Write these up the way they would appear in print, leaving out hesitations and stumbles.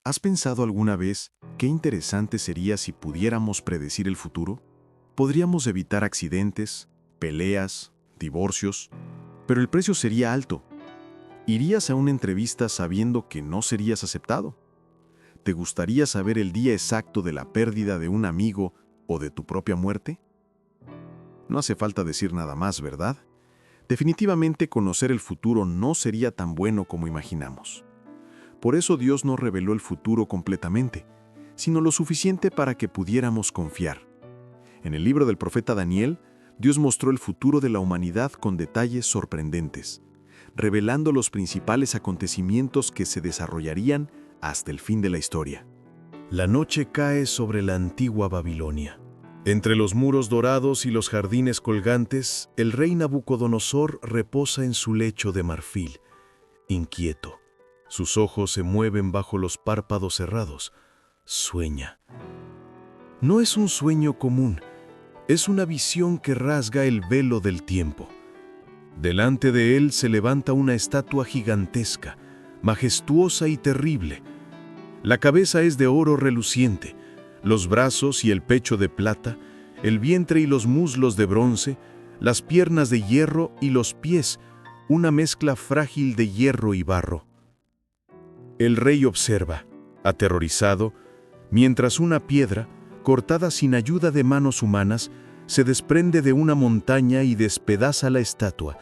¿Has pensado alguna vez qué interesante sería si pudiéramos predecir el futuro? Podríamos evitar accidentes, peleas, divorcios, pero el precio sería alto. ¿Irías a una entrevista sabiendo que no serías aceptado? ¿Te gustaría saber el día exacto de la pérdida de un amigo o de tu propia muerte? No hace falta decir nada más, ¿verdad? Definitivamente conocer el futuro no sería tan bueno como imaginamos. Por eso Dios no reveló el futuro completamente, sino lo suficiente para que pudiéramos confiar. En el libro del profeta Daniel, Dios mostró el futuro de la humanidad con detalles sorprendentes, revelando los principales acontecimientos que se desarrollarían hasta el fin de la historia. La noche cae sobre la antigua Babilonia. Entre los muros dorados y los jardines colgantes, el rey Nabucodonosor reposa en su lecho de marfil, inquieto. Sus ojos se mueven bajo los párpados cerrados. Sueña. No es un sueño común, es una visión que rasga el velo del tiempo. Delante de él se levanta una estatua gigantesca, majestuosa y terrible. La cabeza es de oro reluciente, los brazos y el pecho de plata, el vientre y los muslos de bronce, las piernas de hierro y los pies, una mezcla frágil de hierro y barro. El rey observa, aterrorizado, mientras una piedra, cortada sin ayuda de manos humanas, se desprende de una montaña y despedaza la estatua,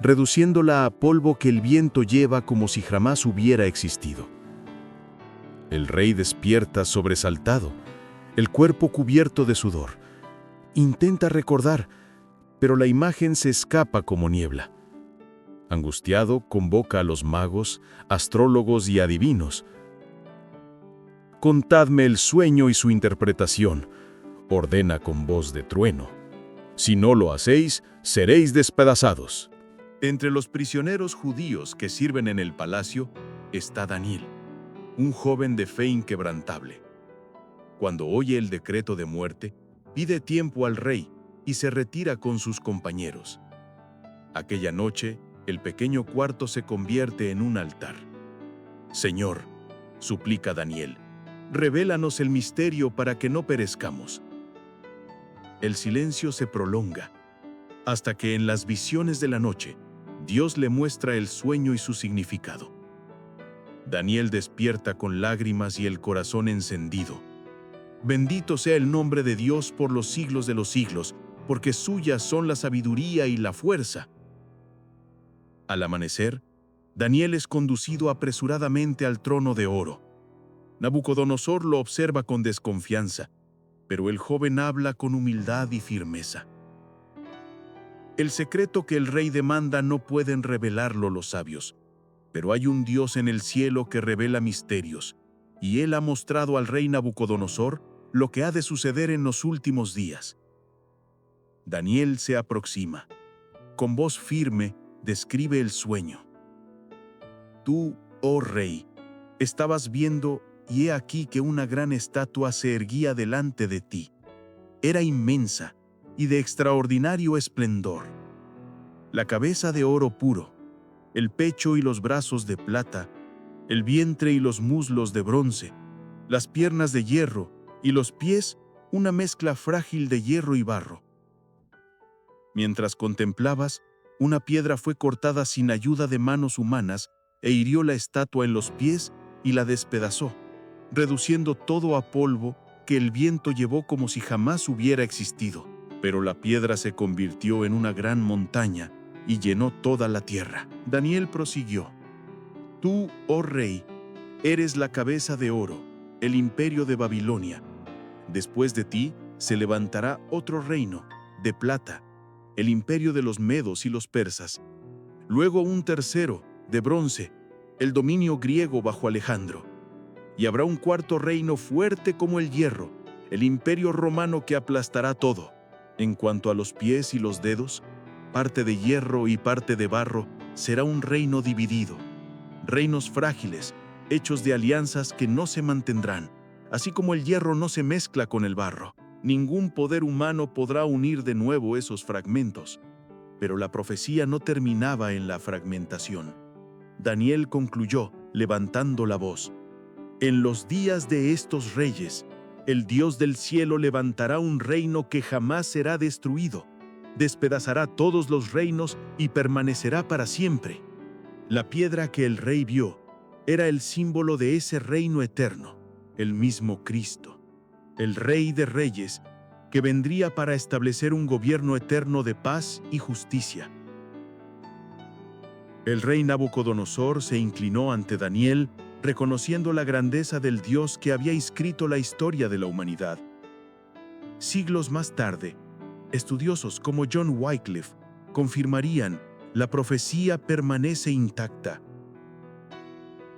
reduciéndola a polvo que el viento lleva como si jamás hubiera existido. El rey despierta sobresaltado, el cuerpo cubierto de sudor. Intenta recordar, pero la imagen se escapa como niebla. Angustiado, convoca a los magos, astrólogos y adivinos. «Contadme el sueño y su interpretación», ordena con voz de trueno. «Si no lo hacéis, seréis despedazados». Entre los prisioneros judíos que sirven en el palacio está Daniel, un joven de fe inquebrantable. Cuando oye el decreto de muerte, pide tiempo al rey y se retira con sus compañeros. Aquella noche, el pequeño cuarto se convierte en un altar. «Señor», suplica Daniel, «revélanos el misterio para que no perezcamos». El silencio se prolonga, hasta que en las visiones de la noche, Dios le muestra el sueño y su significado. Daniel despierta con lágrimas y el corazón encendido. Bendito sea el nombre de Dios por los siglos de los siglos, porque suyas son la sabiduría y la fuerza. Al amanecer, Daniel es conducido apresuradamente al trono de oro. Nabucodonosor lo observa con desconfianza, pero el joven habla con humildad y firmeza. El secreto que el rey demanda no pueden revelarlo los sabios, pero hay un Dios en el cielo que revela misterios, y él ha mostrado al rey Nabucodonosor lo que ha de suceder en los últimos días. Daniel se aproxima. Con voz firme, describe el sueño. «Tú, oh rey, estabas viendo, y he aquí que una gran estatua se erguía delante de ti. Era inmensa y de extraordinario esplendor. La cabeza de oro puro, el pecho y los brazos de plata, el vientre y los muslos de bronce, las piernas de hierro y los pies una mezcla frágil de hierro y barro. Mientras contemplabas, una piedra fue cortada sin ayuda de manos humanas e hirió la estatua en los pies y la despedazó, reduciendo todo a polvo que el viento llevó como si jamás hubiera existido. Pero la piedra se convirtió en una gran montaña y llenó toda la tierra». Daniel prosiguió. «Tú, oh rey, eres la cabeza de oro, el imperio de Babilonia. Después de ti se levantará otro reino, de plata, el imperio de los medos y los persas. Luego un tercero, de bronce, el dominio griego bajo Alejandro. Y habrá un cuarto reino fuerte como el hierro, el imperio romano que aplastará todo. En cuanto a los pies y los dedos, parte de hierro y parte de barro, será un reino dividido. Reinos frágiles, hechos de alianzas que no se mantendrán, así como el hierro no se mezcla con el barro. Ningún poder humano podrá unir de nuevo esos fragmentos». Pero la profecía no terminaba en la fragmentación. Daniel concluyó, levantando la voz. En los días de estos reyes, el Dios del cielo levantará un reino que jamás será destruido. Despedazará todos los reinos y permanecerá para siempre. La piedra que el rey vio era el símbolo de ese reino eterno, el mismo Cristo, el Rey de Reyes, que vendría para establecer un gobierno eterno de paz y justicia. El rey Nabucodonosor se inclinó ante Daniel, reconociendo la grandeza del Dios que había escrito la historia de la humanidad. Siglos más tarde, estudiosos como John Wycliffe confirmarían: la profecía permanece intacta.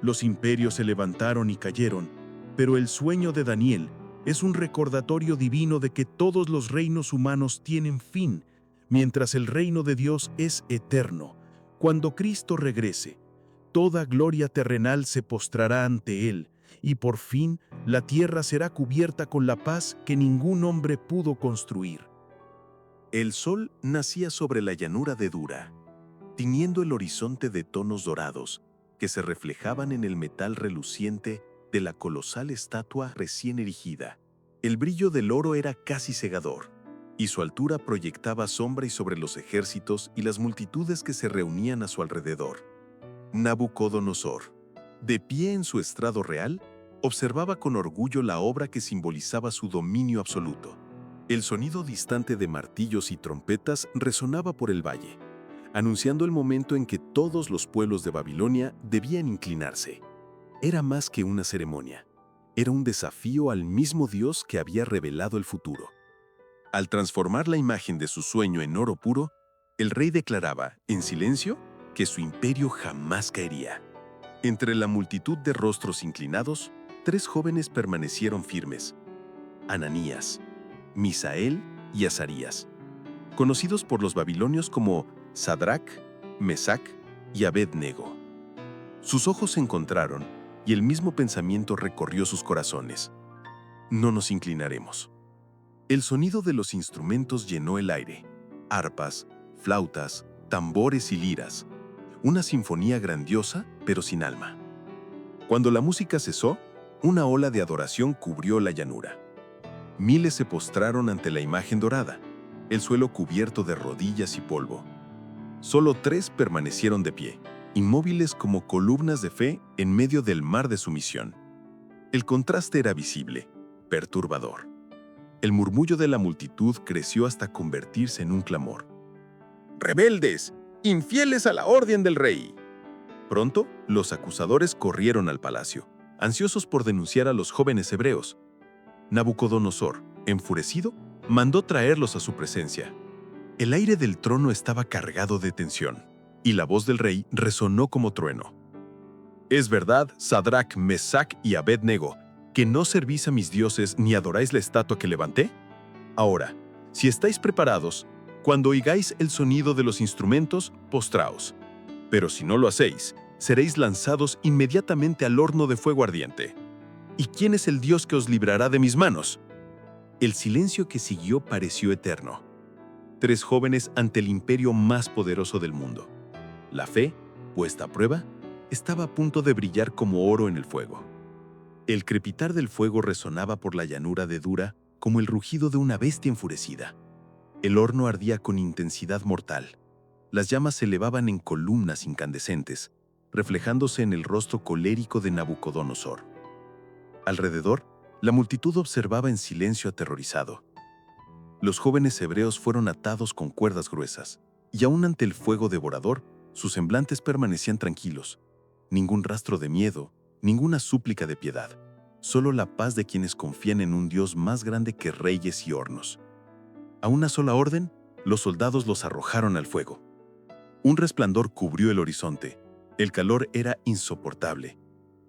Los imperios se levantaron y cayeron, pero el sueño de Daniel es un recordatorio divino de que todos los reinos humanos tienen fin, mientras el reino de Dios es eterno. Cuando Cristo regrese, toda gloria terrenal se postrará ante Él, y por fin la tierra será cubierta con la paz que ningún hombre pudo construir. El sol nacía sobre la llanura de Dura, tiñendo el horizonte de tonos dorados que se reflejaban en el metal reluciente de la colosal estatua recién erigida. El brillo del oro era casi cegador, y su altura proyectaba sombra sobre los ejércitos y las multitudes que se reunían a su alrededor. Nabucodonosor, de pie en su estrado real, observaba con orgullo la obra que simbolizaba su dominio absoluto. El sonido distante de martillos y trompetas resonaba por el valle, anunciando el momento en que todos los pueblos de Babilonia debían inclinarse. Era más que una ceremonia, era un desafío al mismo Dios que había revelado el futuro. Al transformar la imagen de su sueño en oro puro, el rey declaraba, en silencio, que su imperio jamás caería. Entre la multitud de rostros inclinados, 3 jóvenes permanecieron firmes: Ananías, Misael y Azarías, conocidos por los babilonios como Sadrac, Mesac y Abed-nego. Sus ojos se encontraron y el mismo pensamiento recorrió sus corazones: no nos inclinaremos. El sonido de los instrumentos llenó el aire: arpas, flautas, tambores y liras. Una sinfonía grandiosa, pero sin alma. Cuando la música cesó, una ola de adoración cubrió la llanura. Miles se postraron ante la imagen dorada, el suelo cubierto de rodillas y polvo. Solo 3 permanecieron de pie, inmóviles como columnas de fe en medio del mar de sumisión. El contraste era visible, perturbador. El murmullo de la multitud creció hasta convertirse en un clamor: ¡rebeldes! ¡Infieles a la orden del rey! Pronto, los acusadores corrieron al palacio, ansiosos por denunciar a los jóvenes hebreos. Nabucodonosor, enfurecido, mandó traerlos a su presencia. El aire del trono estaba cargado de tensión, y la voz del rey resonó como trueno. «Es verdad, Sadrac, Mesac y Abed-nego, que no servís a mis dioses ni adoráis la estatua que levanté? Ahora, si estáis preparados, cuando oigáis el sonido de los instrumentos, postraos. Pero si no lo hacéis, seréis lanzados inmediatamente al horno de fuego ardiente. ¿Y quién es el Dios que os librará de mis manos?». El silencio que siguió pareció eterno. 3 jóvenes ante el imperio más poderoso del mundo. La fe, puesta a prueba, estaba a punto de brillar como oro en el fuego. El crepitar del fuego resonaba por la llanura de Dura como el rugido de una bestia enfurecida. El horno ardía con intensidad mortal. Las llamas se elevaban en columnas incandescentes, reflejándose en el rostro colérico de Nabucodonosor. Alrededor, la multitud observaba en silencio aterrorizado. Los jóvenes hebreos fueron atados con cuerdas gruesas, y aún ante el fuego devorador, sus semblantes permanecían tranquilos. Ningún rastro de miedo, ninguna súplica de piedad. Solo la paz de quienes confían en un Dios más grande que reyes y hornos. A una sola orden, los soldados los arrojaron al fuego. Un resplandor cubrió el horizonte. El calor era insoportable.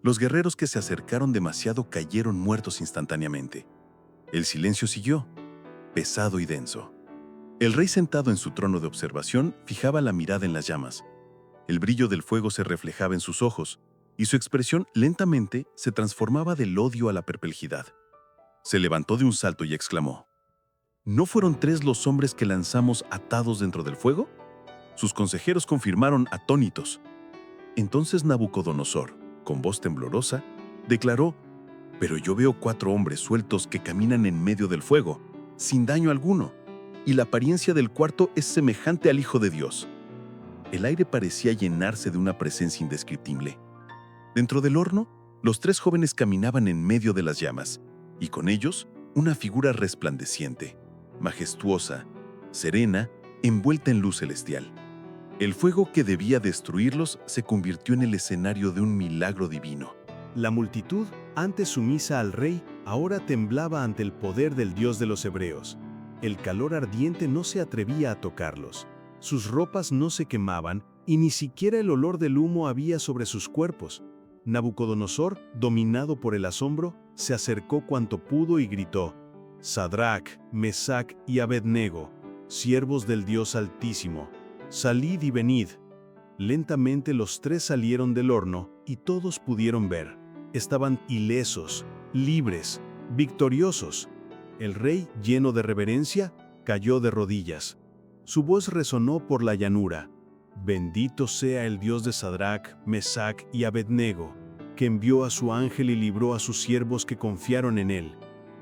Los guerreros que se acercaron demasiado cayeron muertos instantáneamente. El silencio siguió, pesado y denso. El rey, sentado en su trono de observación, fijaba la mirada en las llamas. El brillo del fuego se reflejaba en sus ojos, y su expresión lentamente se transformaba del odio a la perplejidad. Se levantó de un salto y exclamó: ¿no fueron 3 los hombres que lanzamos atados dentro del fuego? Sus consejeros confirmaron atónitos. Entonces Nabucodonosor, con voz temblorosa, Declaró: «Pero yo veo 4 hombres sueltos que caminan en medio del fuego, sin daño alguno, y la apariencia del cuarto es semejante al Hijo de Dios». El aire parecía llenarse de una presencia indescriptible. Dentro del horno, los 3 jóvenes caminaban en medio de las llamas, y con ellos una figura resplandeciente, majestuosa, serena, envuelta en luz celestial. El fuego que debía destruirlos se convirtió en el escenario de un milagro divino. La multitud, antes sumisa al rey, ahora temblaba ante el poder del Dios de los hebreos. El calor ardiente no se atrevía a tocarlos. Sus ropas no se quemaban y ni siquiera el olor del humo había sobre sus cuerpos. Nabucodonosor, dominado por el asombro, se acercó cuanto pudo y gritó: «Sadrac, Mesac y Abednego, siervos del Dios Altísimo, salid y venid». Lentamente los 3 salieron del horno y todos pudieron ver. Estaban ilesos, libres, victoriosos. El rey, lleno de reverencia, cayó de rodillas. Su voz resonó por la llanura: «Bendito sea el Dios de Sadrac, Mesac y Abednego, que envió a su ángel y libró a sus siervos que confiaron en él».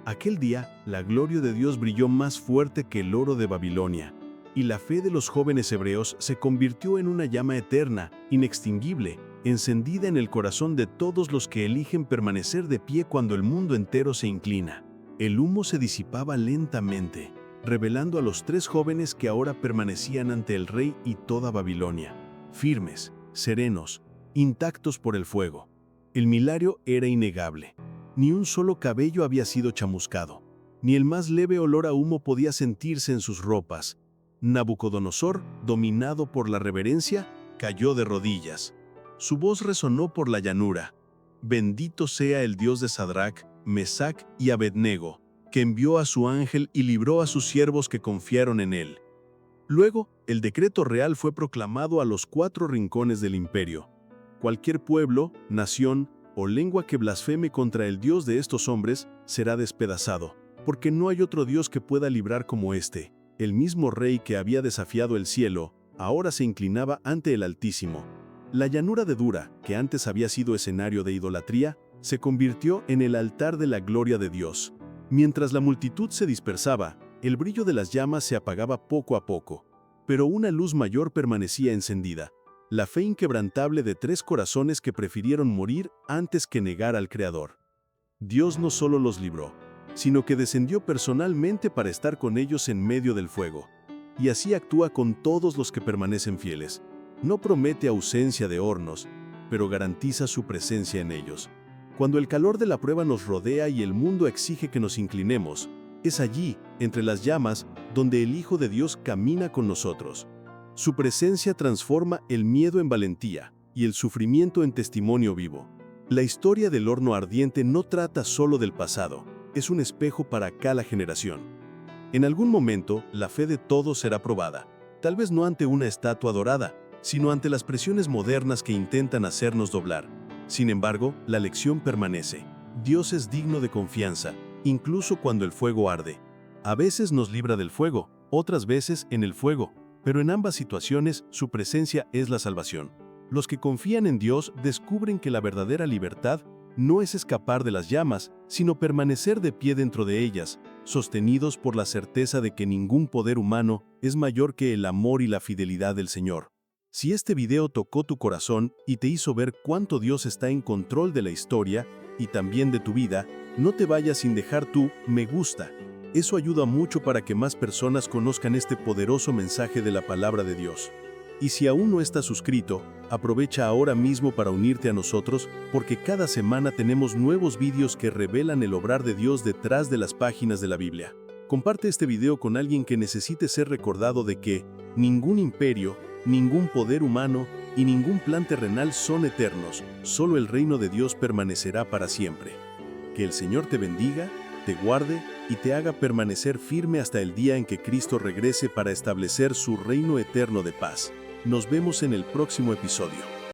Aquel día, la gloria de Dios brilló más fuerte que el oro de Babilonia, y la fe de los jóvenes hebreos se convirtió en una llama eterna, inextinguible, encendida en el corazón de todos los que eligen permanecer de pie cuando el mundo entero se inclina. El humo se disipaba lentamente, revelando a los 3 jóvenes que ahora permanecían ante el rey y toda Babilonia, firmes, serenos, intactos por el fuego. El milagro era innegable. Ni un solo cabello había sido chamuscado, ni el más leve olor a humo podía sentirse en sus ropas. Nabucodonosor, dominado por la reverencia, cayó de rodillas. Su voz resonó por la llanura: «Bendito sea el Dios de Sadrac, Mesac y Abednego, que envió a su ángel y libró a sus siervos que confiaron en él». Luego, el decreto real fue proclamado a los 4 rincones del imperio. Cualquier pueblo, nación o lengua que blasfeme contra el Dios de estos hombres será despedazado, porque no hay otro Dios que pueda librar como este. El mismo rey que había desafiado el cielo, ahora se inclinaba ante el Altísimo. La llanura de Dura, que antes había sido escenario de idolatría, se convirtió en el altar de la gloria de Dios. Mientras la multitud se dispersaba, el brillo de las llamas se apagaba poco a poco, pero una luz mayor permanecía encendida: la fe inquebrantable de 3 corazones que prefirieron morir antes que negar al Creador. Dios no solo los libró, sino que descendió personalmente para estar con ellos en medio del fuego. Y así actúa con todos los que permanecen fieles. No promete ausencia de hornos, pero garantiza su presencia en ellos. Cuando el calor de la prueba nos rodea y el mundo exige que nos inclinemos, es allí, entre las llamas, donde el Hijo de Dios camina con nosotros. Su presencia transforma el miedo en valentía y el sufrimiento en testimonio vivo. La historia del horno ardiente no trata solo del pasado, es un espejo para cada generación. En algún momento, la fe de todos será probada, tal vez no ante una estatua dorada, sino ante las presiones modernas que intentan hacernos doblar. Sin embargo, la lección permanece. Dios es digno de confianza, incluso cuando el fuego arde. A veces nos libra del fuego, otras veces en el fuego, pero en ambas situaciones su presencia es la salvación. Los que confían en Dios descubren que la verdadera libertad no es escapar de las llamas, sino permanecer de pie dentro de ellas, sostenidos por la certeza de que ningún poder humano es mayor que el amor y la fidelidad del Señor. Si este video tocó tu corazón y te hizo ver cuánto Dios está en control de la historia y también de tu vida, no te vayas sin dejar tu me gusta. Eso ayuda mucho para que más personas conozcan este poderoso mensaje de la palabra de Dios. Y si aún no estás suscrito, aprovecha ahora mismo para unirte a nosotros, porque cada semana tenemos nuevos vídeos que revelan el obrar de Dios detrás de las páginas de la Biblia. Comparte este video con alguien que necesite ser recordado de que ningún imperio, ningún poder humano y ningún plan terrenal son eternos, solo el reino de Dios permanecerá para siempre. Que el Señor te bendiga, te guarde y te haga permanecer firme hasta el día en que Cristo regrese para establecer su reino eterno de paz. Nos vemos en el próximo episodio.